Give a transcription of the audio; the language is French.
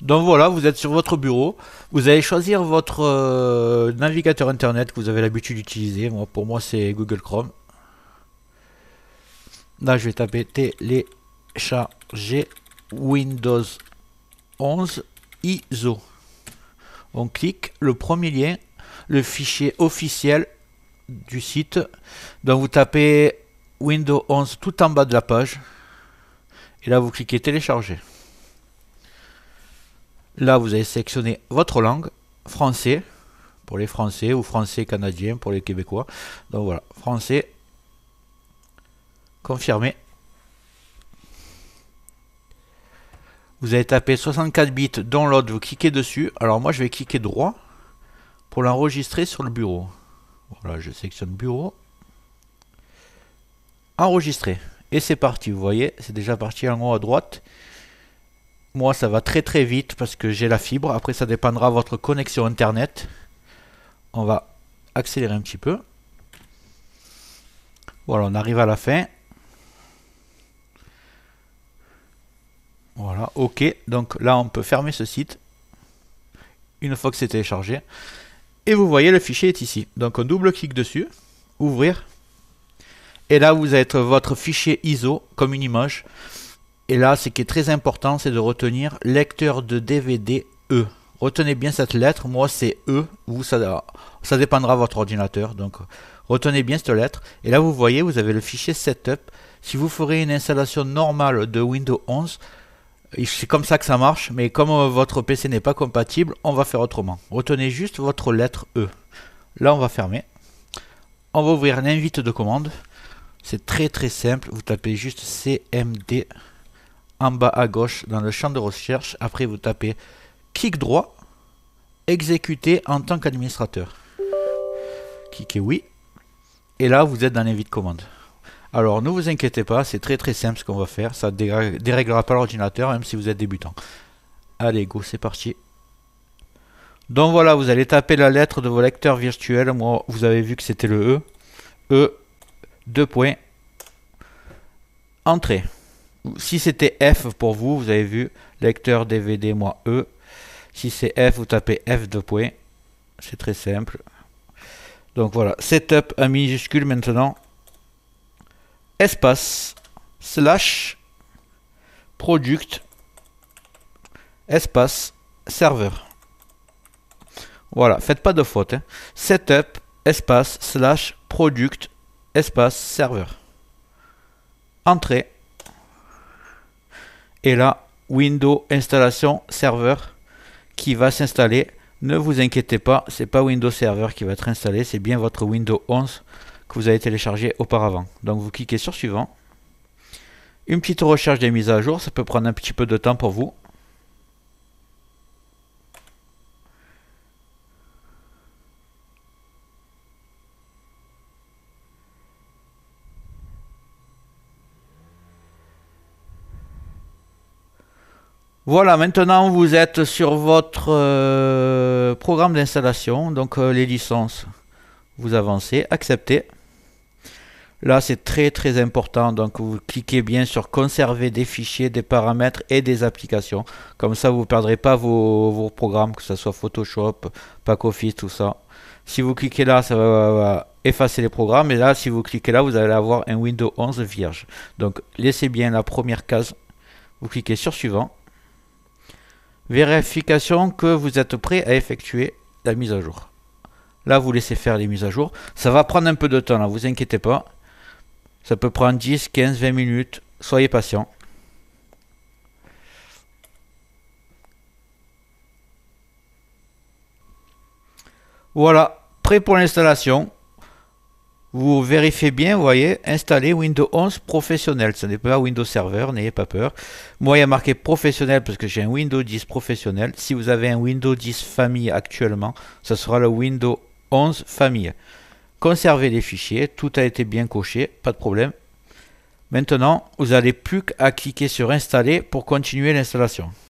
Donc voilà, vous êtes sur votre bureau, vous allez choisir votre navigateur internet que vous avez l'habitude d'utiliser. Moi, pour moi, c'est Google Chrome. Là, je vais taper télécharger Windows 11 ISO. On clique le premier lien, le fichier officiel du site. Donc vous tapez Windows 11 tout en bas de la page. Et là, vous cliquez télécharger. Là, vous allez sélectionner votre langue, français, pour les Français, ou français canadien pour les Québécois. Donc voilà, français, confirmé. Vous allez taper 64 bits download, vous cliquez dessus. Alors moi, je vais cliquer droit pour l'enregistrer sur le bureau. Voilà, je sélectionne bureau. Enregistrer. Et c'est parti, vous voyez, c'est déjà parti en haut à droite. Moi, ça va très très vite parce que j'ai la fibre. Après, ça dépendra de votre connexion internet. On va accélérer un petit peu. Voilà, on arrive à la fin. Voilà, ok. Donc là, on peut fermer ce site. Une fois que c'est téléchargé. Et vous voyez, le fichier est ici. Donc on double-clique dessus. Ouvrir. Et là, vous avez votre fichier ISO comme une image. Et là, ce qui est très important, c'est de retenir lecteur de DVD E. Retenez bien cette lettre. Moi, c'est E. Vous, ça dépendra de votre ordinateur. Donc, retenez bien cette lettre. Et là, vous voyez, vous avez le fichier setup. Si vous ferez une installation normale de Windows 11, c'est comme ça que ça marche. Mais comme votre PC n'est pas compatible, on va faire autrement. Retenez juste votre lettre E. Là, on va fermer. On va ouvrir l'invite de commande. C'est très très simple. Vous tapez juste CMD en bas à gauche dans le champ de recherche. Après, vous tapez clic droit, exécuter en tant qu'administrateur. Cliquez oui. Et là, vous êtes dans l'invite commande. Alors, ne vous inquiétez pas, c'est très très simple ce qu'on va faire. Ça ne déréglera pas l'ordinateur, même si vous êtes débutant. Allez, go, c'est parti. Donc voilà, vous allez taper la lettre de vos lecteurs virtuels. Moi, vous avez vu que c'était le E. E, 2 points. Entrée. Si c'était F pour vous, vous avez vu, lecteur DVD, moi E. Si c'est F, vous tapez F 2 points. C'est très simple. Donc voilà, setup en minuscule maintenant. Espace, slash, product, espace, serveur. Voilà, faites pas de faute. Hein. Setup, espace, slash, product, espace, serveur. Entrée. Et là, Windows installation serveur qui va s'installer. Ne vous inquiétez pas, c'est pas Windows Server qui va être installé, c'est bien votre Windows 11 que vous avez téléchargé auparavant. Donc vous cliquez sur suivant. Une petite recherche des mises à jour, ça peut prendre un petit peu de temps pour vous. Voilà, maintenant vous êtes sur votre programme d'installation, donc les licences, vous avancez, acceptez. Là c'est très très important, donc vous cliquez bien sur conserver des fichiers, des paramètres et des applications. Comme ça vous ne perdrez pas vos programmes, que ce soit Photoshop, Pack Office, tout ça. Si vous cliquez là, ça va effacer les programmes, et là si vous cliquez là, vous allez avoir un Windows 11 vierge. Donc laissez bien la première case, vous cliquez sur suivant. Vérification que vous êtes prêt à effectuer la mise à jour. Là, vous laissez faire les mises à jour. Ça va prendre un peu de temps, là, vous inquiétez pas. Ça peut prendre 10, 15, 20 minutes. Soyez patient. Voilà, prêt pour l'installation. Vous vérifiez bien, vous voyez, installer Windows 11 professionnel. Ce n'est pas Windows Server, n'ayez pas peur. Moi, il y a marqué professionnel parce que j'ai un Windows 10 professionnel. Si vous avez un Windows 10 famille actuellement, ce sera le Windows 11 famille. Conservez les fichiers, tout a été bien coché, pas de problème. Maintenant, vous n'avez plus qu'à cliquer sur installer pour continuer l'installation.